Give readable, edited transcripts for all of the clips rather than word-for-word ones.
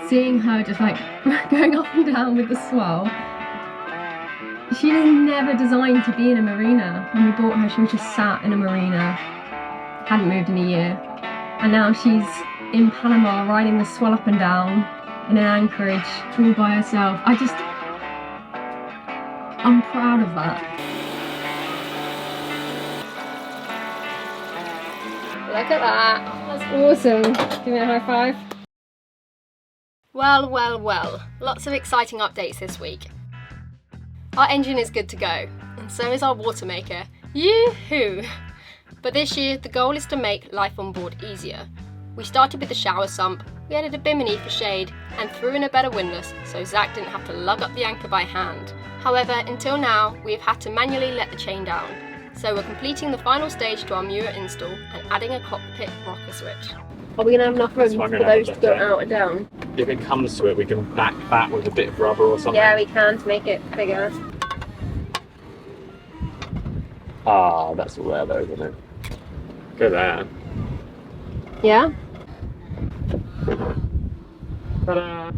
seeing her just like going up and down with the swell. She was never designed to be in a marina. When we bought her, she was just sat in a marina, hadn't moved in a year, and now she's in Panama riding the swell up and down in an anchorage all by herself. I'm proud of that. Look at that, that's awesome. Give me a high five. Well, well, well, lots of exciting updates this week. Our engine is good to go, and so is our Watermaker. Yoo-hoo! But this year, the goal is to make life on board easier. We started with the shower sump, we added a bimini for shade, and threw in a better windlass so Zach didn't have to lug up the anchor by hand. However, until now, we have had to manually let the chain down. So we're completing the final stage to our Muir install and adding a cockpit rocker switch. Are we going to have enough room for those to go out and down? If it comes to it, we can back that with a bit of rubber or something. Yeah, we can, to make it bigger. Ah, that's all there though, isn't it? Go there. Yeah? Ta-da!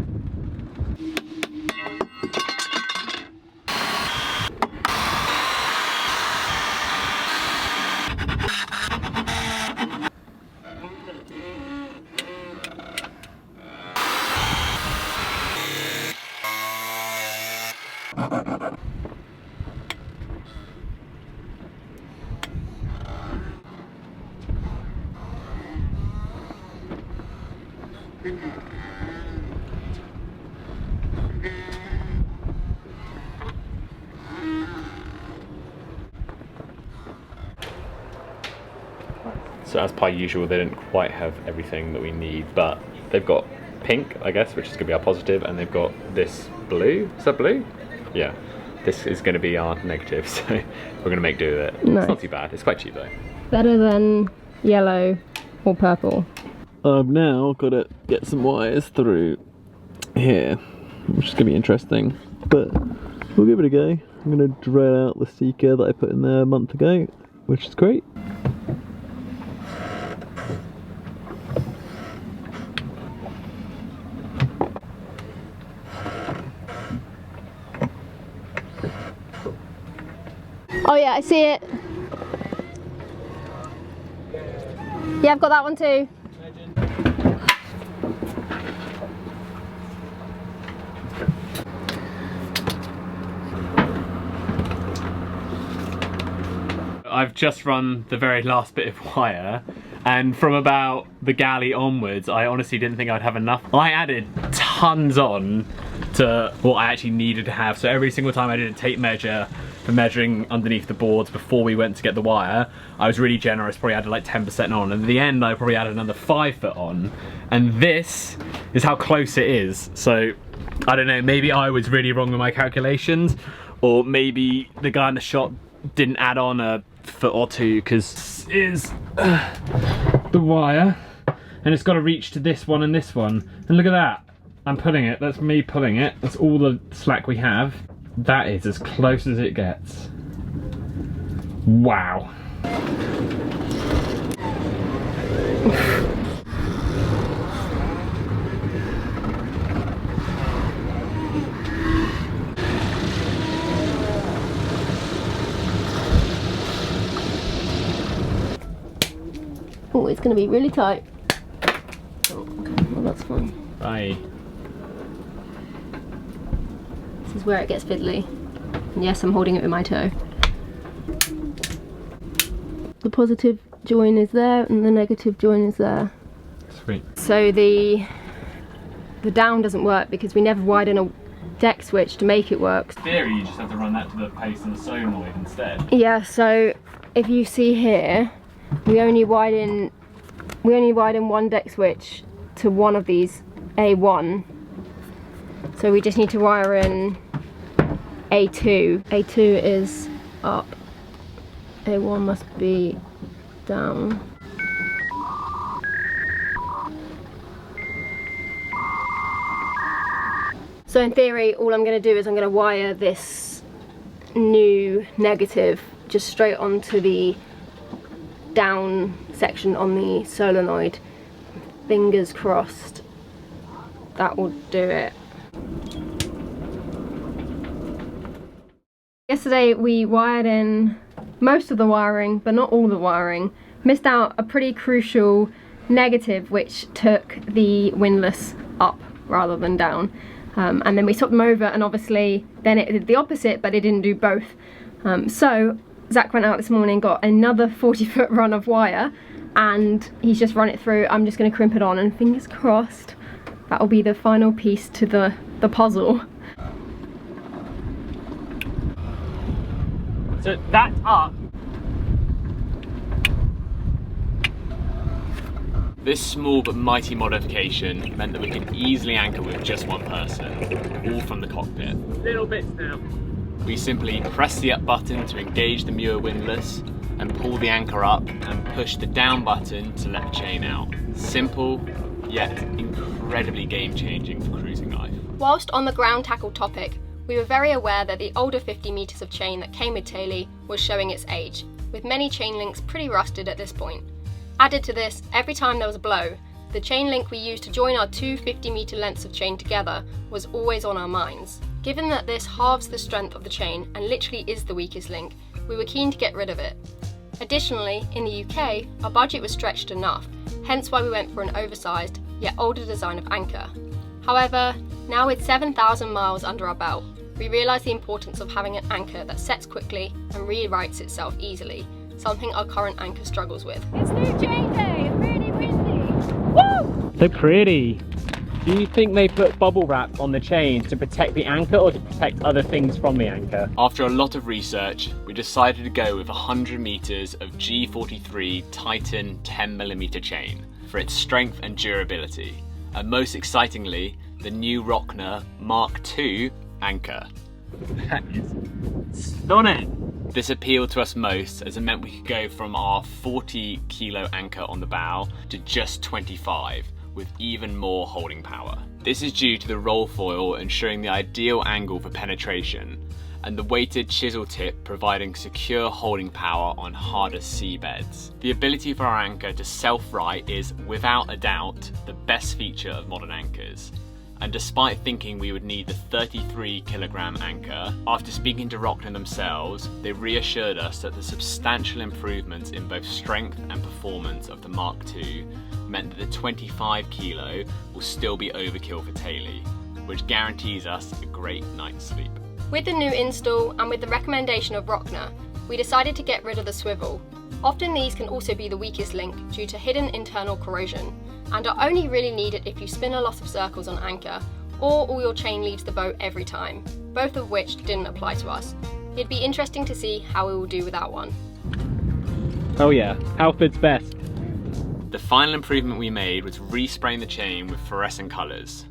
So as per usual, they didn't quite have everything that we need, but they've got pink, I guess, which is going to be our positive, and they've got this blue. Is that blue? Yeah. This is going to be our negative, so we're going to make do with it. Nice. It's not too bad. It's quite cheap though. Better than yellow or purple. I've now got to get some wires through here, which is going to be interesting, but we'll give it a go. I'm going to drill out the seeker that I put in there a month ago, which is great. Oh yeah, I see it. Yeah, I've got that one too. I've just run the very last bit of wire, and from about the galley onwards, I honestly didn't think I'd have enough. I added tons on to what I actually needed to have. So every single time I did a tape measure for measuring underneath the boards before we went to get the wire, I was really generous, probably added like 10% on, and at the end I probably added another 5 foot on, and this is how close it is. So I don't know, maybe I was really wrong with my calculations, or maybe the guy in the shop didn't add on a foot or two, because this is the wire, and it's got to reach to this one and this one, and look at that. I'm pulling it, that's me pulling it, that's all the slack we have. That is as close as it gets. Wow. Oh, it's going to be really tight. Oh, okay, well that's fine. Bye. This is where it gets fiddly. And yes, I'm holding it with my toe. The positive join is there and the negative join is there. Sweet. So the down doesn't work because we never widen a deck switch to make it work. In theory, you just have to run that to the pace and the solenoid instead. Yeah, so if you see here, we only widen one deck switch to one of these A1. So we just need to wire in A2. A2 is up. A1 must be down. So in theory, all I'm going to do is I'm going to wire this new negative just straight onto the down section on the solenoid. Fingers crossed that will do it. Yesterday we wired in most of the wiring, but not all the wiring. Missed out a pretty crucial negative which took the windlass up rather than down. And then we swapped them over, and obviously then it did the opposite, but it didn't do both. So Zach went out this morning, got another 40-foot run of wire, and he's just run it through. I'm just going to crimp it on, and fingers crossed that will be the final piece to the puzzle. So that's up. This small but mighty modification meant that we could easily anchor with just one person, all from the cockpit. Little bits now. We simply press the up button to engage the Muir windlass and pull the anchor up, and push the down button to let the chain out. Simple, yet incredibly game-changing for cruising life. Whilst on the ground tackle topic, we were very aware that the older 50 metres of chain that came with Tay-Lee was showing its age, with many chain links pretty rusted at this point. Added to this, every time there was a blow, the chain link we used to join our two 50-metre lengths of chain together was always on our minds. Given that this halves the strength of the chain and literally is the weakest link, we were keen to get rid of it. Additionally, in the UK, our budget was stretched enough, hence why we went for an oversized, yet older design of anchor. However, now with 7,000 miles under our belt, we realise the importance of having an anchor that sets quickly and rewrites itself easily, something our current anchor struggles with. It's new chain day, it's really windy. Woo! They're pretty. Do you think they put bubble wrap on the chain to protect the anchor or to protect other things from the anchor? After a lot of research, we decided to go with 100 metres of G43 Titan 10mm chain for its strength and durability, and most excitingly, the new Rocna Mark II anchor. That is stunning! This appealed to us most as it meant we could go from our 40 kilo anchor on the bow to just 25, with even more holding power. This is due to the roll foil ensuring the ideal angle for penetration, and the weighted chisel tip providing secure holding power on harder seabeds. The ability for our anchor to self-right is, without a doubt, the best feature of modern anchors. And despite thinking we would need the 33 kilogram anchor, after speaking to Rocna themselves, they reassured us that the substantial improvements in both strength and performance of the Mark II meant that the 25 kilo will still be overkill for Tay-Lee, which guarantees us a great night's sleep. With the new install and with the recommendation of Rocna, we decided to get rid of the swivel. Often these can also be the weakest link due to hidden internal corrosion, and are only really needed if you spin a lot of circles on anchor, or all your chain leaves the boat every time, both of which didn't apply to us. It'd be interesting to see how we will do without one. Oh yeah, Halford's best. The final improvement we made was respraying the chain with fluorescent colours.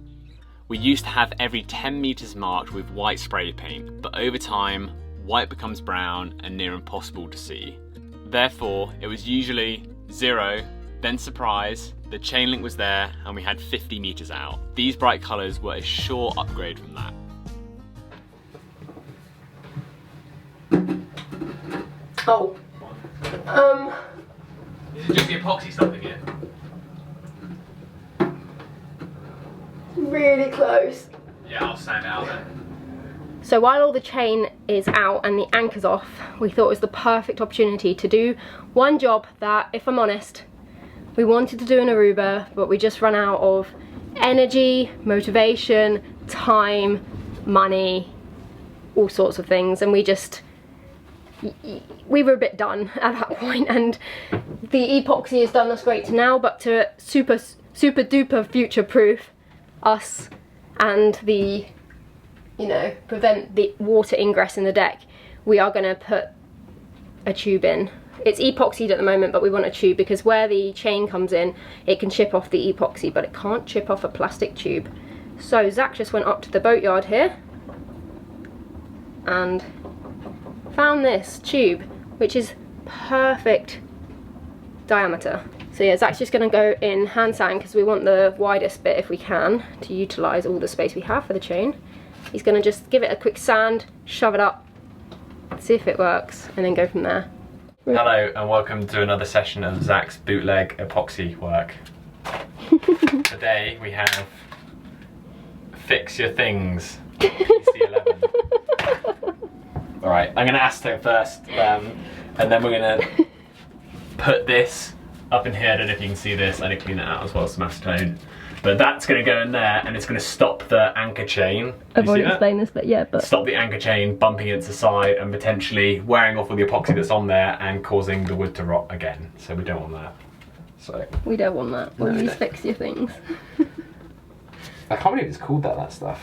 We used to have every 10 metres marked with white spray paint, but over time, white becomes brown and near impossible to see. Therefore, it was usually 0, then surprise, the chain link was there and we had 50 metres out. These bright colours were a sure upgrade from that. Oh. Is it just the epoxy stuff again? Really close. Yeah, I'll sand it out then. So while all the chain is out and the anchor's off, we thought it was the perfect opportunity to do one job that, if I'm honest, we wanted to do in Aruba, but we just ran out of energy, motivation, time, money, all sorts of things, and we were a bit done at that point, and the epoxy has done us great to now, but to super duper future proof us and the, prevent the water ingress in the deck, we are going to put a tube in. It's epoxied at the moment, but we want a tube because where the chain comes in, it can chip off the epoxy, but it can't chip off a plastic tube. So Zach just went up to the boatyard here and found this tube, which is perfect diameter. So yeah, Zach's just going to go in hand sand because we want the widest bit if we can to utilise all the space we have for the chain. He's going to just give it a quick sand, shove it up, see if it works, and then go from there. Hello and welcome to another session of Zach's bootleg epoxy work. Today we have fix your things. PC11. Alright, I'm going to acetone first, and then we're going to put this up in here. I don't know if you can see this. I need to clean it out as well, some acetone. But that's going to go in there, and it's going to stop the anchor chain. I've already explained this, but yeah, but... Stop the anchor chain bumping into the side and potentially wearing off all the epoxy that's on there and causing the wood to rot again. So we don't want that. So we don't want that. We'll use fix your things. I can't believe it's called that stuff.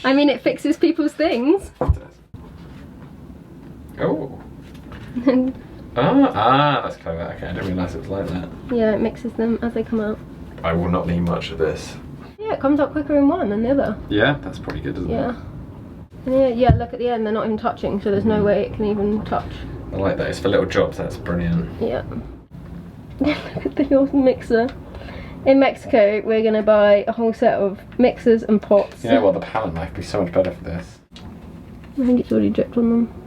I mean, it fixes people's things. Oh. That's clever. Okay, I didn't realise it was like that. Yeah, it mixes them as they come out. I will not need much of this. Yeah, it comes out quicker in one than the other. Yeah, that's pretty good, isn't it? Yeah. Yeah, look at the end, they're not even touching, so there's no way it can even touch. I like that. It's for little jobs. That's brilliant. Yeah. Look at the old mixer. In Mexico, we're going to buy a whole set of mixers and pots. You know what, the palette knife would be so much better for this. I think it's already dripped on them.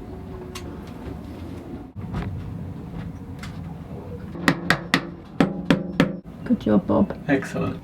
Good job, Bob. Excellent.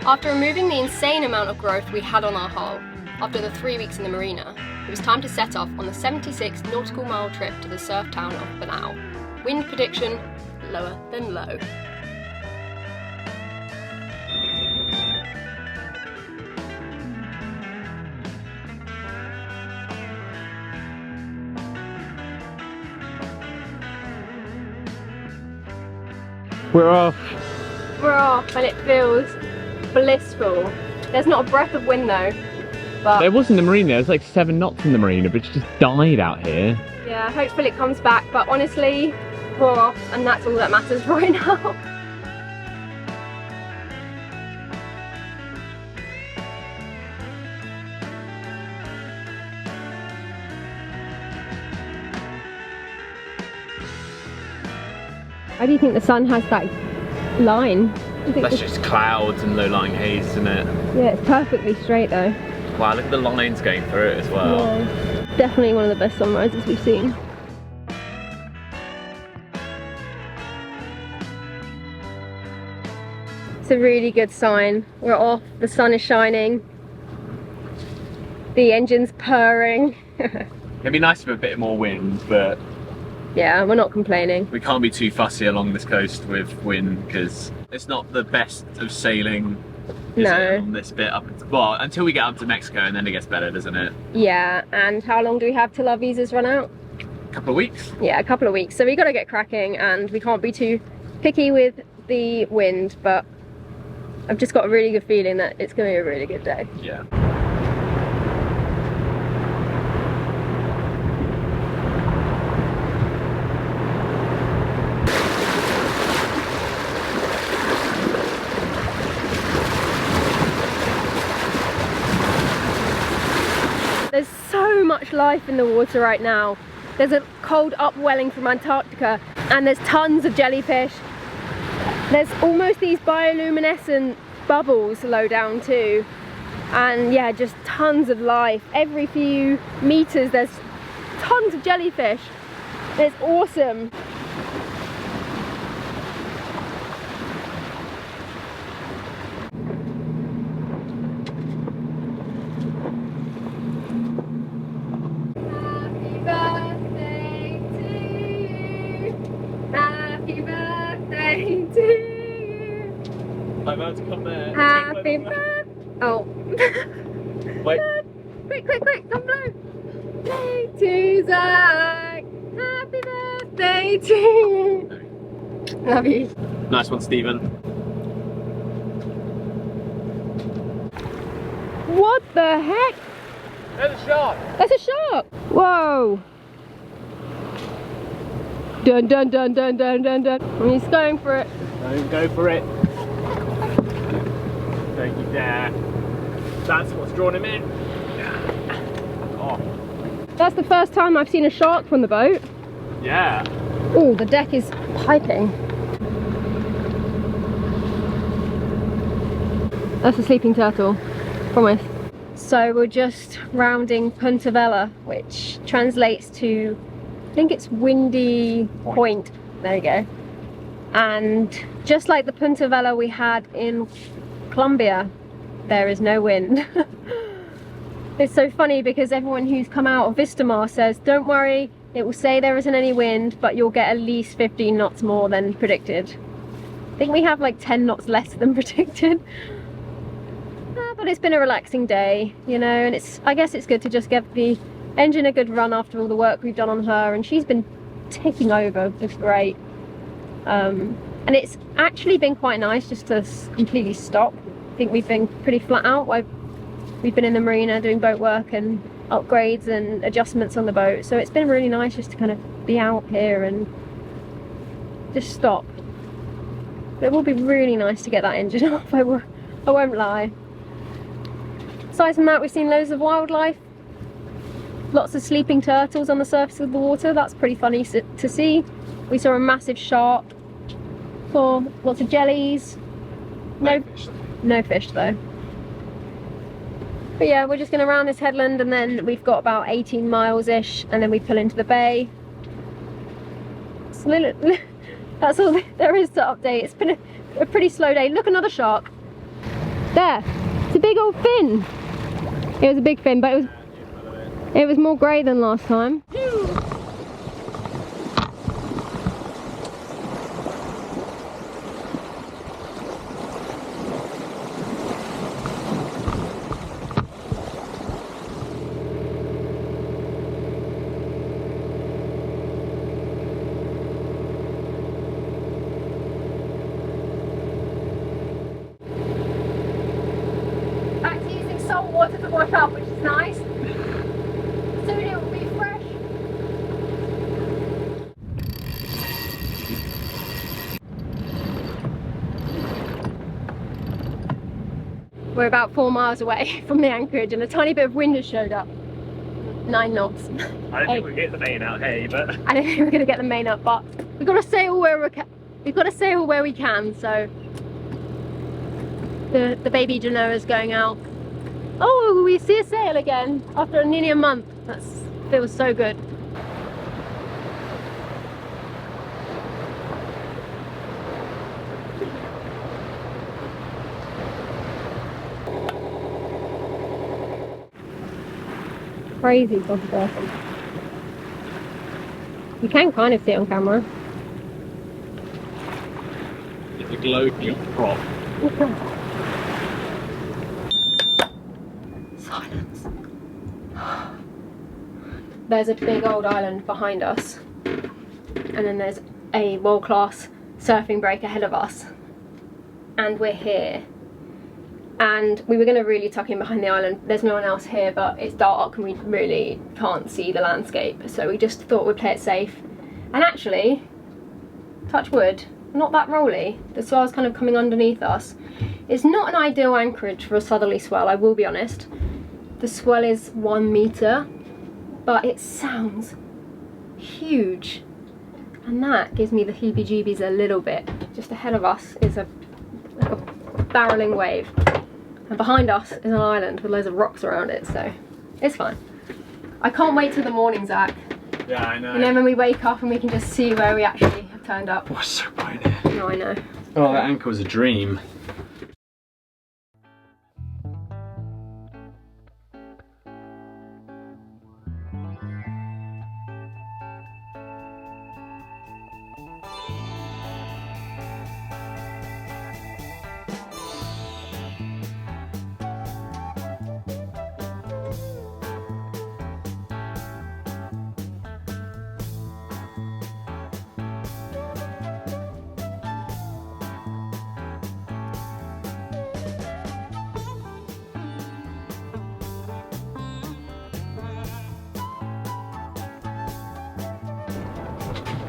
After removing the insane amount of growth we had on our hull, after the 3 weeks in the marina, it was time to set off on the 76 nautical mile trip to the surf town of Venao. Wind prediction, lower than low. We're off. We're off and it feels blissful. There's not a breath of wind though. But There wasn't the marina, there was like 7 knots in the marina, but it just died out here. yeah, hopefully it comes back, but honestly, we're off and that's all that matters right now. How do you think the sun has that line? That's just clouds and low-lying haze, isn't it? Yeah, it's perfectly straight though. Wow, look at the lines going through it as well. Yeah. Definitely one of the best sunrises we've seen. It's a really good sign. We're off, the sun is shining, the engine's purring. It'd be nice with a bit more wind, but Yeah, we're not complaining. we can't be too fussy along this coast with wind because it's not the best of sailing. Is No. it, on this bit well, until we get up to Mexico, and then it gets better, doesn't it? Yeah, and how long do we have till our visas run out? A couple of weeks. Yeah, a couple of weeks. So we got to get cracking and we can't be too picky with the wind, but I've just got a really good feeling that it's going to be a really good day. Yeah. There's so much life in the water right now. There's a cold upwelling from Antarctica and there's tons of jellyfish. There's almost these bioluminescent bubbles low down too. And yeah, just tons of life. Every few meters there's tons of jellyfish. It's awesome. Happy birthday to you. I'm about to come there. Happy birthday. Oh. Wait. Quick, quick, quick, come blow. Birthday to Zach. Happy birthday to you. Love you. Nice one, Stephen. What the heck? There's a shark. There's a shark. Whoa. Dun dun dun dun dun dun dun. And he's going for it. Don't go for it. Don't you dare. That's what's drawn him in. Oh. That's the first time I've seen a shark from the boat. Yeah. Oh, the deck is piping. That's a sleeping turtle. Promise. So we're just rounding Punta Vela, which translates to, I think it's Windy Point. There you go. And just like the Punta Vela we had in Colombia, there is no wind. It's so funny because everyone who's come out of Vista Mar says, don't worry, it will say there isn't any wind, but you'll get at least 15 knots more than predicted. I think we have like 10 knots less than predicted. But it's been a relaxing day, you know, and I guess it's good to just give the engine a good run after all the work we've done on her, and she's been ticking over just great. And it's actually been quite nice just to completely stop. I think we've been pretty flat out. We've been in the marina doing boat work and upgrades and adjustments on the boat, so it's been really nice just to kind of be out here and just stop. But it will be really nice to get that engine off, I won't lie. Aside from that, we've seen loads of wildlife, lots of sleeping turtles on the surface of the water. That's pretty funny to see. We saw a massive shark, saw lots of jellies. No fish though. But yeah, we're just going to round this headland, and then we've got about 18 miles ish, and then we pull into the bay. That's all there is to update. It's been a pretty slow day. Look, another shark. There. It's a big old fin. It was a big fin, but it was more grey than last time. Water to wash up, which is nice. Soon it will be fresh. We're about 4 miles away from the anchorage, and a tiny bit of wind has showed up. 9 knots. I don't think we'll get the main out, hey, but I don't think we're gonna get the main up, but we've got to sail where we can. So the baby Genoa's going out. Oh, we see a sail again after nearly a month. That feels so good. Crazy possibility. You can kind of see it on camera. it's a glow prop. Silence. There's a big old island behind us, and then there's a world-class surfing break ahead of us, and we're here. And we were going to really tuck in behind the island. There's no one else here, but it's dark and we really can't see the landscape, so we just thought we'd play it safe. And actually, touch wood, not that rolly. The swell's kind of coming underneath us. It's not an ideal anchorage for a southerly swell, I will be honest. The swell is 1 metre, but it sounds huge, and that gives me the heebie-jeebies a little bit. Just ahead of us is like a barreling wave, and behind us is an island with loads of rocks around it, so it's fine. I can't wait till the morning, Zach. Yeah, I know. And then when we wake up and we can just see where we actually have turned up. Oh, it's so bright here. No, I know. Oh, that anchor was a dream.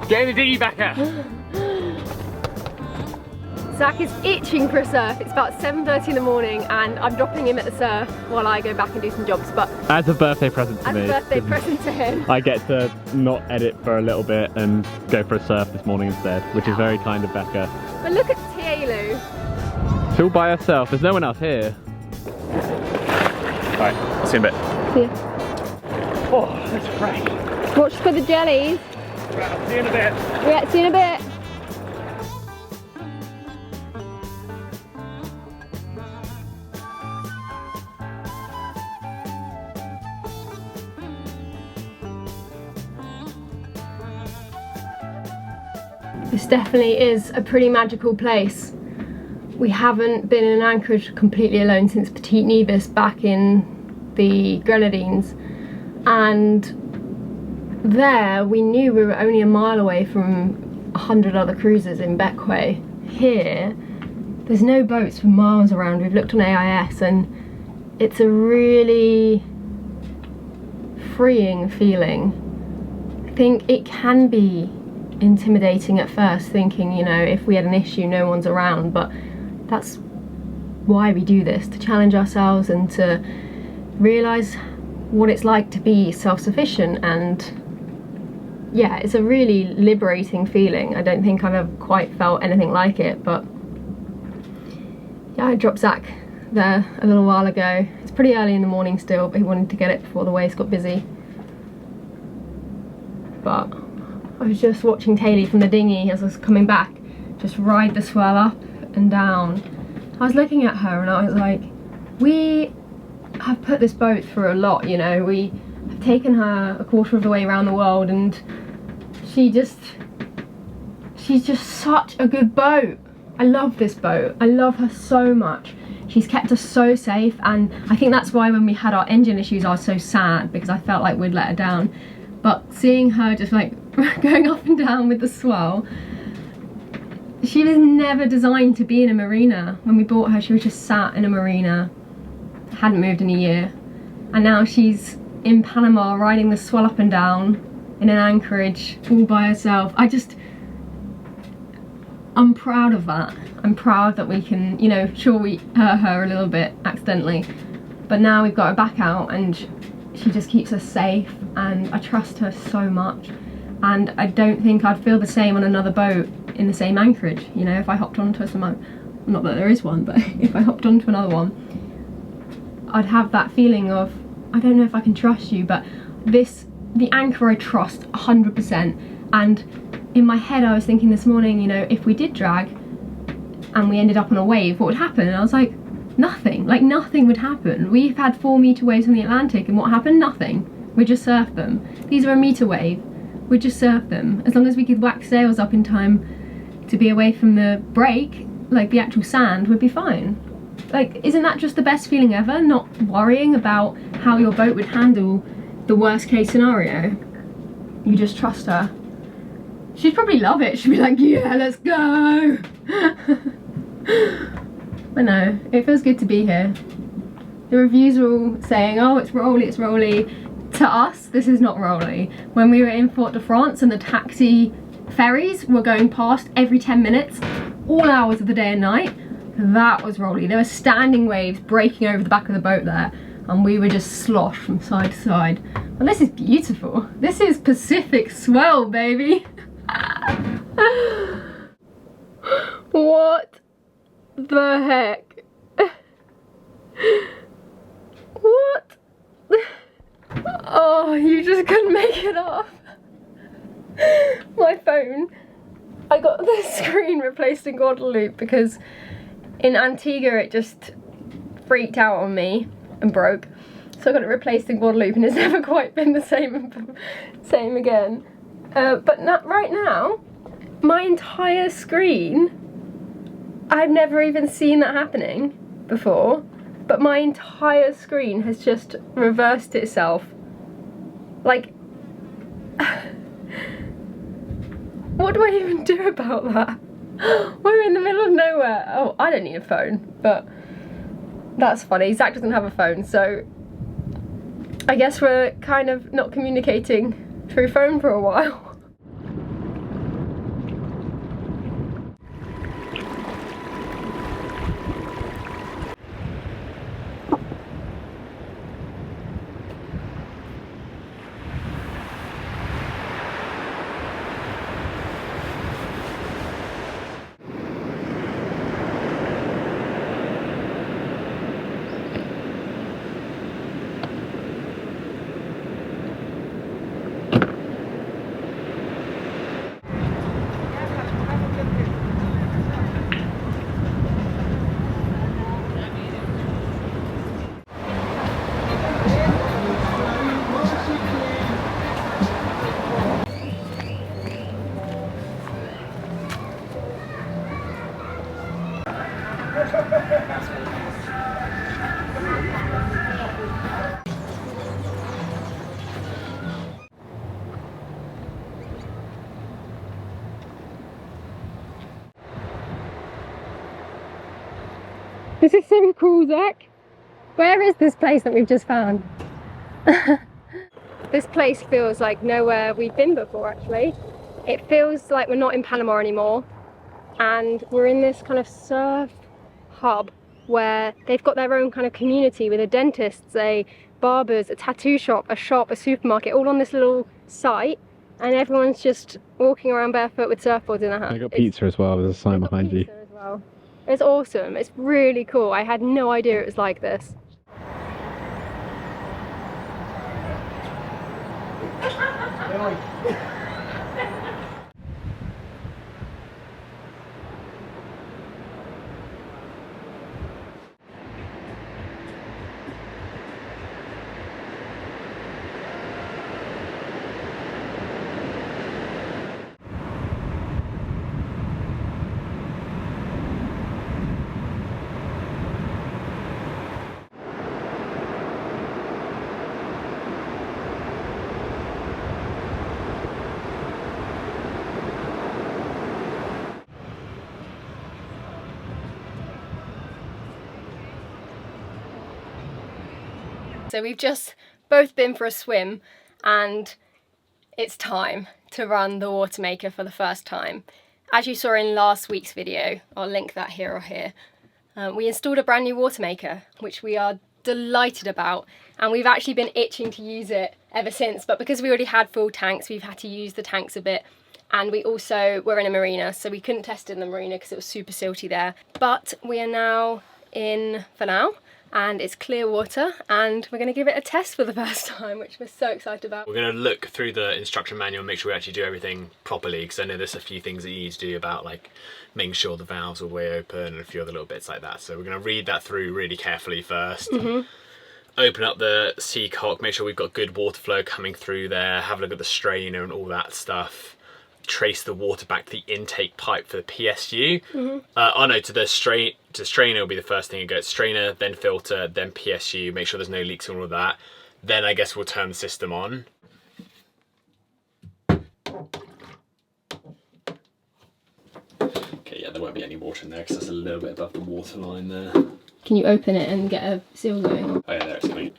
Get in the dinghy, Becca! Zach is itching for a surf. It's about 7:30 in the morning and I'm dropping him at the surf while I go back and do some jobs. But As a birthday present to me. as a birthday present to him. I get to not edit for a little bit and go for a surf this morning instead, which is very kind of Becca. But look at Teulu. She's all by herself, there's no one else here. Alright, I'll see you in a bit. See ya. Oh, that's great. Watch for the jellies. Right, I'll see you in a bit. Yeah, see you in a bit. This definitely is a pretty magical place. We haven't been in an anchorage completely alone since Petite Nevis back in the Grenadines, and there we knew we were only a mile away from 100 other cruisers in Beckway. Here, there's no boats for miles around. We've looked on AIS and it's a really freeing feeling. I think it can be intimidating at first, thinking, you know, if we had an issue no one's around, but that's why we do this, to challenge ourselves and to realise what it's like to be self-sufficient. And yeah, it's a really liberating feeling. I don't think I've ever quite felt anything like it. But yeah, I dropped Zach there a little while ago. It's pretty early in the morning still, but he wanted to get it before the waves got busy. But I was just watching Tay-Lee from the dinghy as I was coming back, just ride the swell up and down. I was looking at her and I was like, we have put this boat through a lot, you know. We have taken her a quarter of the way around the world and she's just such a good boat. I love this boat. I love her so much. She's kept us so safe, and I think that's why when we had our engine issues I was so sad, because I felt like we'd let her down. But seeing her just like going up and down with the swell, she was never designed to be in a marina. When we bought her, she was just sat in a marina, hadn't moved in a year, and now she's in Panama riding the swell up and down in an anchorage all by herself. I'm proud of that. I'm proud that we can, you know, sure we hurt her a little bit accidentally, but now we've got her back out and she just keeps us safe, and I trust her so much. And I don't think I'd feel the same on another boat in the same anchorage. You know, if I hopped onto some, not that there is one, but if I hopped onto another one, I'd have that feeling of, I don't know if I can trust you, but the anchor I trust 100%. And in my head I was thinking this morning, you know, if we did drag and we ended up on a wave, what would happen? And I was like, nothing. Like, nothing would happen. We've had 4 metre waves in the Atlantic, and what happened? Nothing. We just surfed them. These are a metre wave. We just surfed them. As long as we could whack sails up in time to be away from the break, like the actual sand, we'd be fine. Like, isn't that just the best feeling ever? Not worrying about how your boat would handle the worst case scenario. You just trust her. She'd probably love it. She'd be like, yeah, let's go. But no, it feels good to be here. The reviews are all saying, oh, it's rolly, it's rolly. To us, this is not rolly. When we were in Fort-de-France and the taxi ferries were going past every 10 minutes, all hours of the day and night, that was rolly. There were standing waves breaking over the back of the boat there, and we were just sloshed from side to side. Well, this is beautiful. This is Pacific swell, baby. What the heck? What? Oh, you just couldn't make it off. My phone. I got the screen replaced in Guadeloupe because in Antigua it just freaked out on me and broke. So I got it replaced in Guadeloupe and it's never quite been the same again. But right now, my entire screen, I've never even seen that happening before, but my entire screen has just reversed itself. Like, what do I even do about that? We're in the middle of nowhere. Oh, I don't need a phone, but that's funny. Zach doesn't have a phone, so I guess we're kind of not communicating through phone for a while. This is so cool, Zach. Where is this place that we've just found? This place feels like nowhere we've been before, actually. It feels like we're not in Panama anymore, and we're in this kind of surf hub where they've got their own kind of community with a dentist, a barbers, a tattoo shop, a supermarket, all on this little site, and everyone's just walking around barefoot with surfboards in their hands. I got pizza as well, there's a sign behind you. As well. It's awesome, it's really cool. I had no idea it was like this. So we've just both been for a swim, and it's time to run the Watermaker for the first time. As you saw in last week's video, I'll link that here or here, we installed a brand new Watermaker, which we are delighted about, and we've actually been itching to use it ever since, but because we already had full tanks, we've had to use the tanks a bit, and we also were in a marina, so we couldn't test it in the marina because it was super silty there. But we are now in Venao, and it's clear water, and we're going to give it a test for the first time, which we're so excited about. We're going to look through the instruction manual and make sure we actually do everything properly, because I know there's a few things that you need to do about like making sure the valves are all the way open and a few other little bits like that. So we're going to read that through really carefully first. Open up the seacock, make sure we've got good water flow coming through there, have a look at the strainer and all that stuff. Trace the water back to the intake pipe for the PSU. Oh no, to the strainer will be the first thing. You go strainer, then filter, then PSU. Make sure there's no leaks and all of that. Then I guess we'll turn the system on. Okay, yeah, there won't be any water in there because it's a little bit above the water line there. Can you open it and get a seal going? Oh yeah, there it's coming.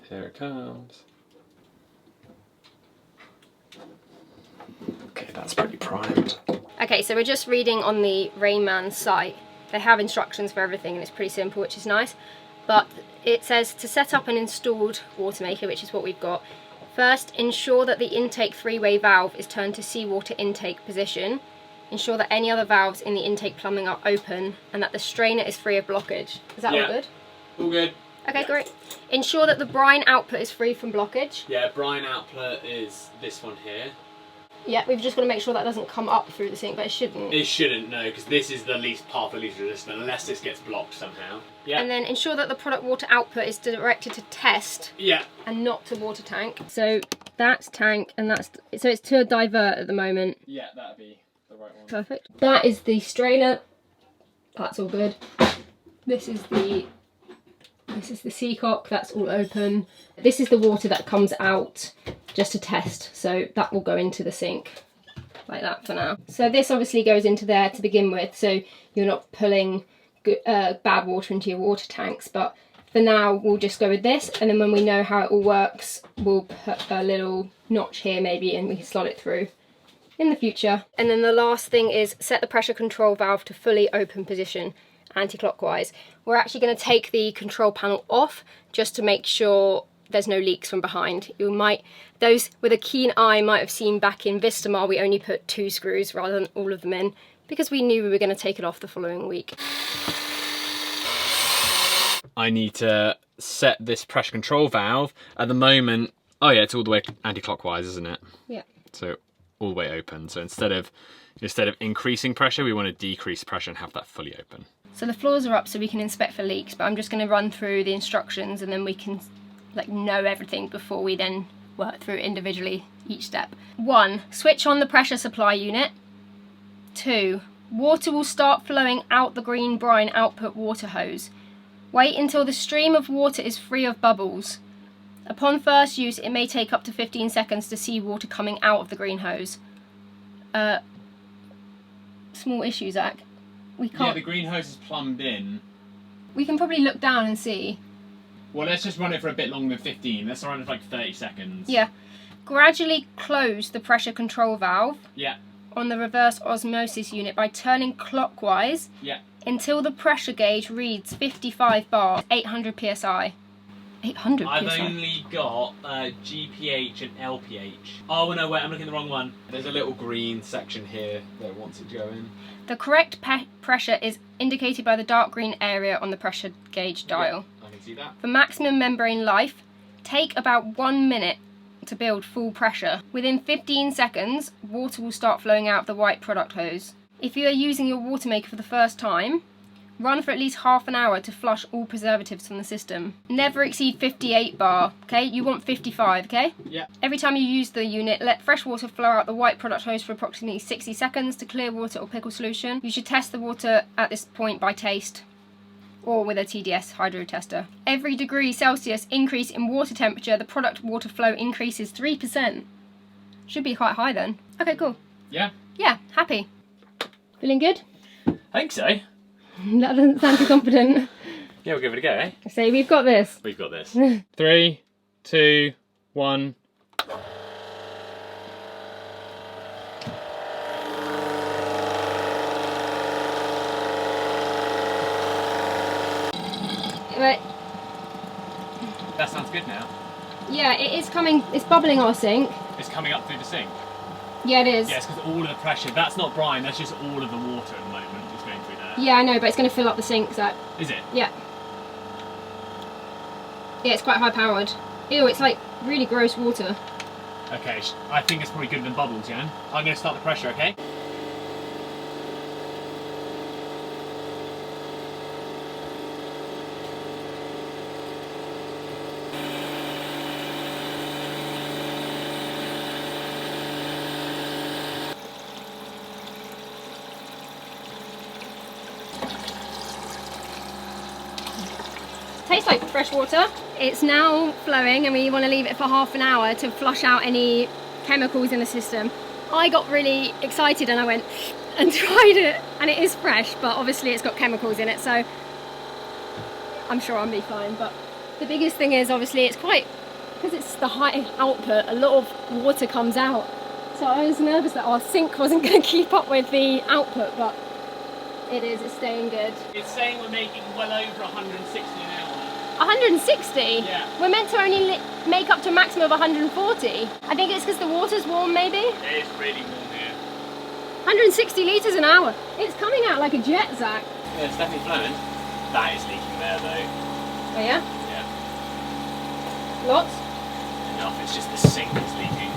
Here it comes. Okay, that's pretty primed. Okay, so we're just reading on the Rainman site. They have instructions for everything and it's pretty simple, which is nice. But it says to set up an installed Watermaker, which is what we've got. First, ensure that the intake three-way valve is turned to seawater intake position. Ensure that any other valves in the intake plumbing are open and that the strainer is free of blockage. Is that all good? All good. Okay, great. Ensure that the brine output is free from blockage. Yeah, brine output is this one here. Yeah, we've just got to make sure that doesn't come up through the sink, but it shouldn't. It shouldn't, no, because this is the least part of the least resistant, unless this gets blocked somehow. Yeah. And then ensure that the product water output is directed to test. Yeah. And not to water tank. So that's tank, and that's so it's to divert at the moment. Yeah, that'd be the right one. Perfect. That is the strainer. That's all good. This is the seacock. That's all open. This is the water that comes out just to test, so that will go into the sink like that for now. So this obviously goes into there to begin with, so you're not pulling bad water into your water tanks, but for now we'll just go with this, and then when we know how it all works, we'll put a little notch here maybe and we can slot it through in the future. And then the last thing is set the pressure control valve to fully open position anti-clockwise. We're actually going to take the control panel off just to make sure there's no leaks from behind. Those with a keen eye might have seen back in Vista Mar we only put 2 screws rather than all of them in because we knew we were going to take it off the following week. I need to set this pressure control valve. At the moment, oh yeah, it's all the way anti-clockwise, isn't it? Yeah. So all the way open. So instead of increasing pressure, we want to decrease pressure and have that fully open. So the floors are up so we can inspect for leaks, but I'm just going to run through the instructions and then we can know everything before we then work through individually each step. 1. Switch on the pressure supply unit. 2. Water will start flowing out the green brine output water hose. Wait until the stream of water is free of bubbles. Upon first use, it may take up to 15 seconds to see water coming out of the green hose. Small issue, Zach. We can't... Yeah, the green hose is plumbed in, We can probably look down and see. Well, let's just run it for a bit longer than 15. Let's run it for like 30 seconds. Yeah. Gradually close the pressure control valve. Yeah. On the reverse osmosis unit by turning clockwise. Yeah. Until the pressure gauge reads 55 bar, 800 psi. 800 psi? I've only got GPH and LPH. Oh no, wait, I'm looking at the wrong one. There's a little green section here that wants it to go in. The correct pressure is indicated by the dark green area on the pressure gauge dial. Yeah, I can see that. For maximum membrane life, take about 1 minute to build full pressure. Within 15 seconds, water will start flowing out of the white product hose. If you are using your Watermaker for the first time, run for at least half an hour to flush all preservatives from the system. Never exceed 58 bar, okay? You want 55, okay? Yeah. Every time you use the unit, let fresh water flow out the white product hose for approximately 60 seconds to clear water or pickle solution. You should test the water at this point by taste or with a TDS hydro tester. Every degree Celsius increase in water temperature, the product water flow increases 3%. Should be quite high then. Okay, cool. Yeah. Yeah, happy. Feeling good? I think so. That doesn't sound too confident. Yeah, we'll give it a go, eh? So we've got this. We've got this. 3, 2, 1. Right. That sounds good now. Yeah, it is coming, it's bubbling our sink. It's coming up through the sink. Yeah, it is. Yeah, it's because all of the pressure, that's not brine, that's just all of the water at the moment is going through there. Yeah, I know, but it's going to fill up the sink, Zach. Is it? Yeah. Yeah, it's quite high powered. Ew, it's like really gross water. Okay, I think it's probably good than bubbles, Jan. I'm going to start the pressure, okay? Tastes like fresh water. It's now flowing and we want to leave it for half an hour to flush out any chemicals in the system. I got really excited and I went and tried it, and it is fresh, but obviously it's got chemicals in it, so I'm sure I'll be fine. But the biggest thing is obviously it's quite, because it's the high output, a lot of water comes out. So I was nervous that our sink wasn't going to keep up with the output, but it is, it's staying good. It's saying we're making well over 160 an hour. 160? Yeah. We're meant to only make up to a maximum of 140. I think it's because the water's warm, maybe? It is really warm here. 160 litres an hour. It's coming out like a jet, Zach. Yeah, it's definitely flowing. That is leaking there though. Oh yeah? Yeah. Lots? Enough, it's just the sink is leaking.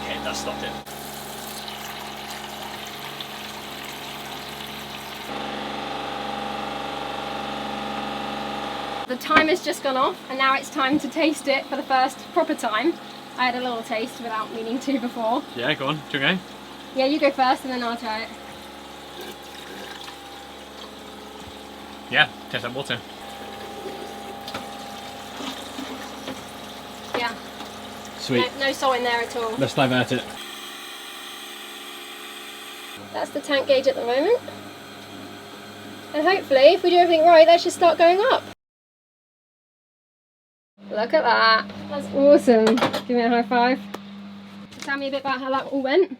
Okay, that stopped it. The timer's just gone off and now it's time to taste it for the first proper time. I had a little taste without meaning to before. Yeah, go on, do you go? Yeah, you go first and then I'll try it. Yeah, taste like water. Yeah. Sweet. No salt in there at all. Let's divert it. That's the tank gauge at the moment. And hopefully, if we do everything right, that should start going up. Look at that. That's awesome. Give me a high five. Tell me a bit about how that all went.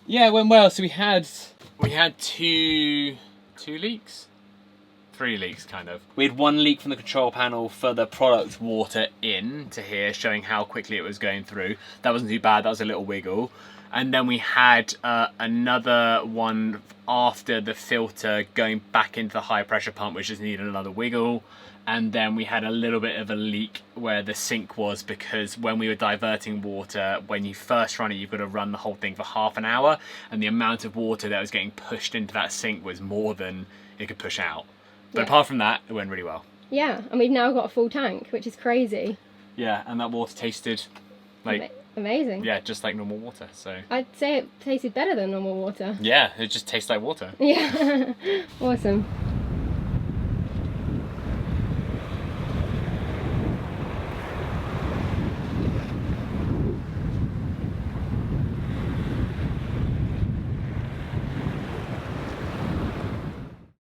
Yeah, it went well. So we had two leaks? 3 leaks, kind of. We had 1 leak from the control panel for the product water in to here, showing how quickly it was going through. That wasn't too bad, that was a little wiggle. And then we had another one after the filter going back into the high pressure pump, which just needed another wiggle. And then we had a little bit of a leak where the sink was, because when we were diverting water, when you first run it, you've got to run the whole thing for half an hour, and the amount of water that was getting pushed into that sink was more than it could push out. But Yeah. apart from that, it went really well. Yeah, and we've now got a full tank, which is crazy. Yeah, and that water tasted like, Amazing. yeah, just like normal water, so. I'd say it tasted better than normal water. Yeah, it just tastes like water. Yeah, awesome.